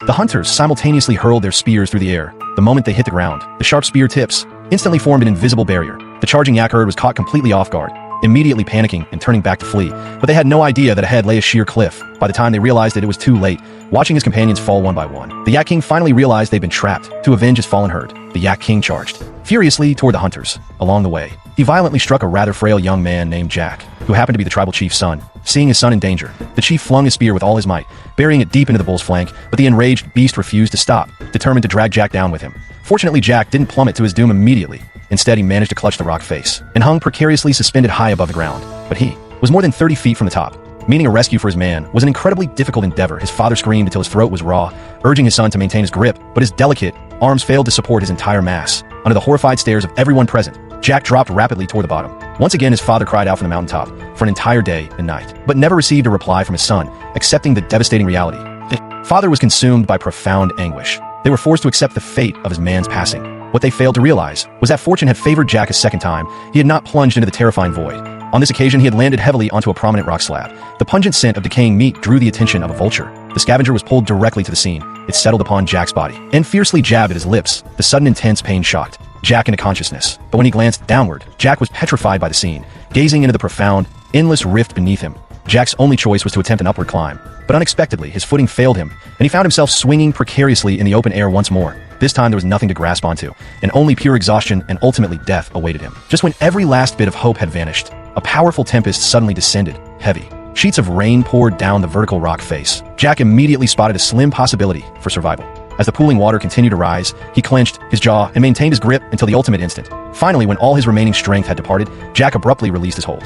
The hunters simultaneously hurled their spears through the air. The moment they hit the ground, the sharp spear tips instantly formed an invisible barrier. The charging yak herd was caught completely off guard, immediately panicking and turning back to flee. But they had no idea that ahead lay a sheer cliff. By the time they realized it was too late, watching his companions fall one by one. The Yak King finally realized they'd been trapped. To avenge his fallen herd, the Yak King charged furiously toward the hunters. Along the way, he violently struck a rather frail young man named Jack, who happened to be the tribal chief's son. Seeing his son in danger, the chief flung his spear with all his might, burying it deep into the bull's flank, but the enraged beast refused to stop, determined to drag Jack down with him. Fortunately, Jack didn't plummet to his doom immediately. Instead, he managed to clutch the rock face and hung precariously suspended high above the ground. But he was more than 30 feet from the top, meaning a rescue for his man was an incredibly difficult endeavor. His father screamed until his throat was raw, urging his son to maintain his grip, but his delicate arms failed to support his entire mass. Under the horrified stares of everyone present, Jack dropped rapidly toward the bottom. Once again, his father cried out from the mountaintop for an entire day and night, but never received a reply from his son, accepting the devastating reality. The father was consumed by profound anguish. They were forced to accept the fate of his man's passing. What they failed to realize was that fortune had favored Jack a second time. He had not plunged into the terrifying void. On this occasion, he had landed heavily onto a prominent rock slab. The pungent scent of decaying meat drew the attention of a vulture. The scavenger was pulled directly to the scene. It settled upon Jack's body and fiercely jabbed at his lips. The sudden intense pain shocked Jack into consciousness. But when he glanced downward, Jack was petrified by the scene, gazing into the profound, endless rift beneath him. Jack's only choice was to attempt an upward climb. But unexpectedly, his footing failed him, and he found himself swinging precariously in the open air once more. This time there was nothing to grasp onto, and only pure exhaustion and ultimately death awaited him. Just when every last bit of hope had vanished, a powerful tempest suddenly descended, heavy. Sheets of rain poured down the vertical rock face. Jack immediately spotted a slim possibility for survival. As the pooling water continued to rise, he clenched his jaw and maintained his grip until the ultimate instant. Finally, when all his remaining strength had departed, Jack abruptly released his hold.